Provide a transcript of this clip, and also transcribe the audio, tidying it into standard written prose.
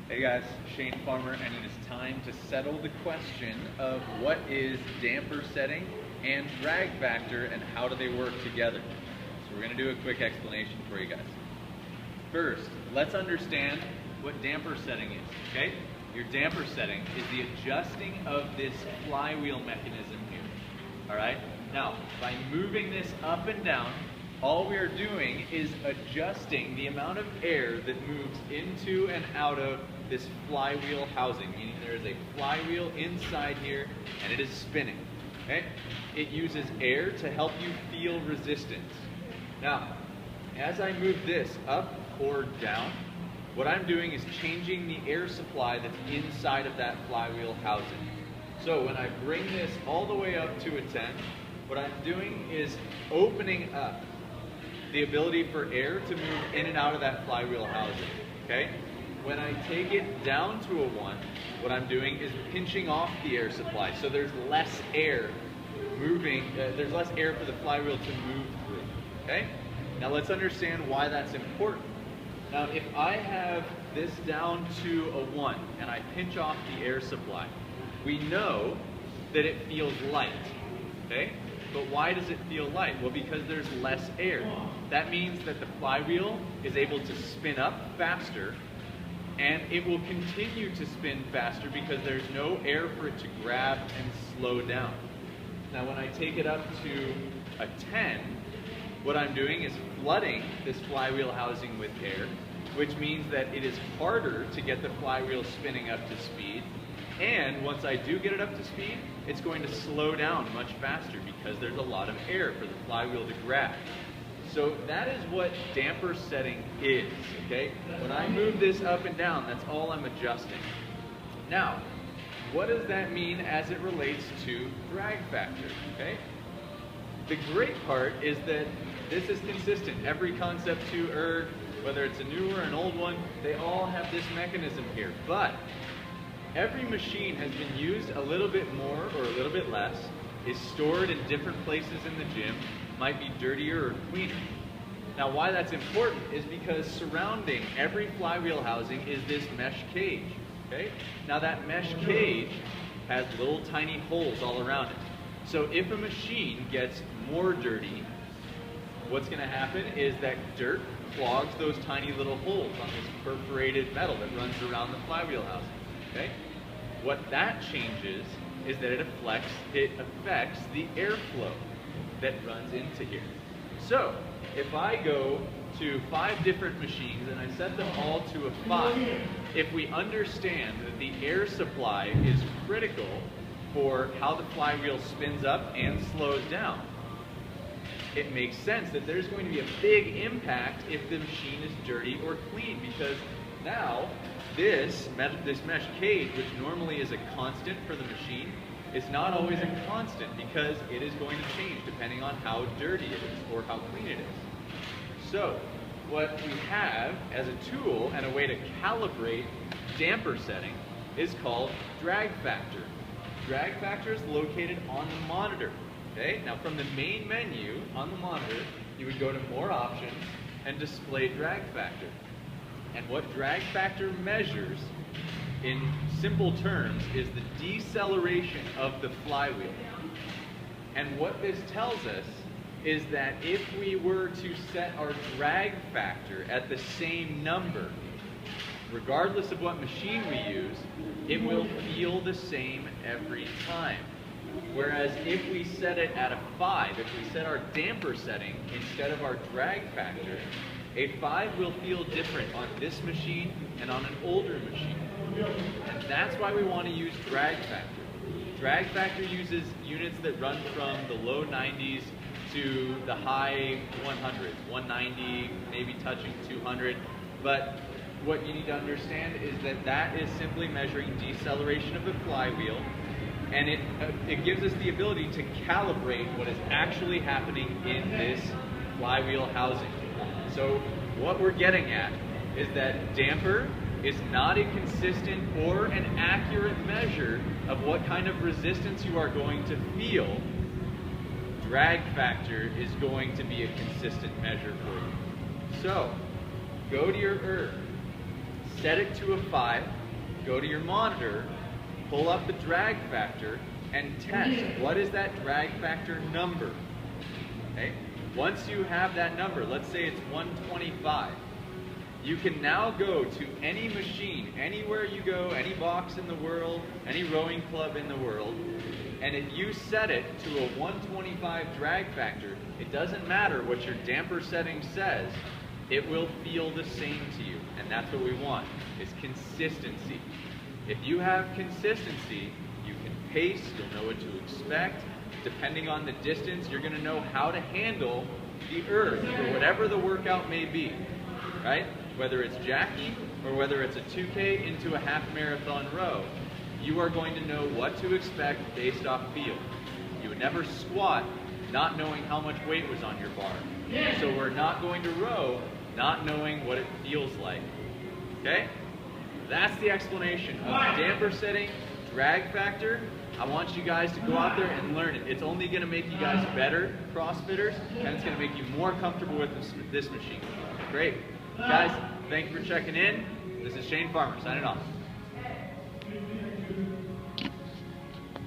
Hey guys, Shane Farmer, and it is time to settle the question of what is damper setting and drag factor and how do they work together. So we're going to do a quick explanation for you guys. First, let's understand what damper setting is, okay? Your damper setting is the adjusting of this flywheel mechanism here, all right? Now, by moving this up and down, all we are doing is adjusting the amount of air that moves into and out of this flywheel housing, meaning there is a flywheel inside here and it is spinning. Okay? It uses air to help you feel resistance. Now, as I move this up or down, what I'm doing is changing the air supply that's inside of that flywheel housing. So when I bring this all the way up to a 10, what I'm doing is opening up the ability for air to move in and out of that flywheel housing, okay? When I take it down to a 1, what I'm doing is pinching off the air supply, so there's less air moving, there's less air for the flywheel to move through, okay? Now let's understand why that's important. Now if I have this down to a 1 and I pinch off the air supply, we know that it feels light, okay? But why does it feel light? Well, because there's less air. That means that the flywheel is able to spin up faster, and it will continue to spin faster because there's no air for it to grab and slow down. Now when I take it up to a 10, what I'm doing is flooding this flywheel housing with air, which means that it is harder to get the flywheel spinning up to speed. And once I do get it up to speed, it's going to slow down much faster because there's a lot of air for the flywheel to grab. So that is what damper setting is, okay? When I move this up and down, that's all I'm adjusting. Now, what does that mean as it relates to drag factor, okay? The great part is that this is consistent. Every Concept 2 erg, whether it's a new or an old one, they all have this mechanism here. But every machine has been used a little bit more or a little bit less, is stored in different places in the gym, might be dirtier or cleaner. Now why that's important is because surrounding every flywheel housing is this mesh cage, okay? Now that mesh cage has little tiny holes all around it. So if a machine gets more dirty, what's gonna happen is that dirt clogs those tiny little holes on this perforated metal that runs around the flywheel housing, okay? What that changes is that it affects the airflow that runs into here. So if I go to 5 different machines and I set them all to a 5, if we understand that the air supply is critical for how the flywheel spins up and slows down, it makes sense that there's going to be a big impact if the machine is dirty or clean, because now this mesh cage, which normally is a constant for the machine, is not always a constant because it is going to change depending on how dirty it is or how clean it is. So what we have as a tool and a way to calibrate damper setting is called drag factor. Drag factor is located on the monitor. Okay? Now from the main menu on the monitor, you would go to more options and display drag factor. And what drag factor measures, in simple terms, is the deceleration of the flywheel. And what this tells us is that if we were to set our drag factor at the same number, regardless of what machine we use, it will feel the same every time. Whereas if we set it at a 5, if we set our damper setting instead of our drag factor, a 5 will feel different on this machine and on an older machine. And that's why we want to use drag factor. Drag factor uses units that run from the low 90s to the high 100s, 190, maybe touching 200. But what you need to understand is that that is simply measuring deceleration of the flywheel, and it gives us the ability to calibrate what is actually happening in this flywheel housing. So what we're getting at is that damper is not a consistent or an accurate measure of what kind of resistance you are going to feel. Drag factor is going to be a consistent measure for you. So go to your erg, set it to a 5, go to your monitor, pull up the drag factor, and test what is that drag factor number. Okay? Once you have that number, let's say it's 125, you can now go to any machine, anywhere you go, any box in the world, any rowing club in the world, and if you set it to a 125 drag factor, it doesn't matter what your damper setting says, it will feel the same to you. And that's what we want, is consistency. If you have consistency, you can pace, you'll know what to expect. Depending on the distance, you're gonna know how to handle the earth for whatever the workout may be, right? Whether it's Jackie or whether it's a 2K into a half marathon row, you are going to know what to expect based off feel. You would never squat not knowing how much weight was on your bar. So we're not going to row not knowing what it feels like. Okay? That's the explanation of damper setting, drag factor. I want you guys to go out there and learn it. It's only going to make you guys better CrossFitters, and it's going to make you more comfortable with this machine. Great. Guys, thank you for checking in. This is Shane Farmer signing off.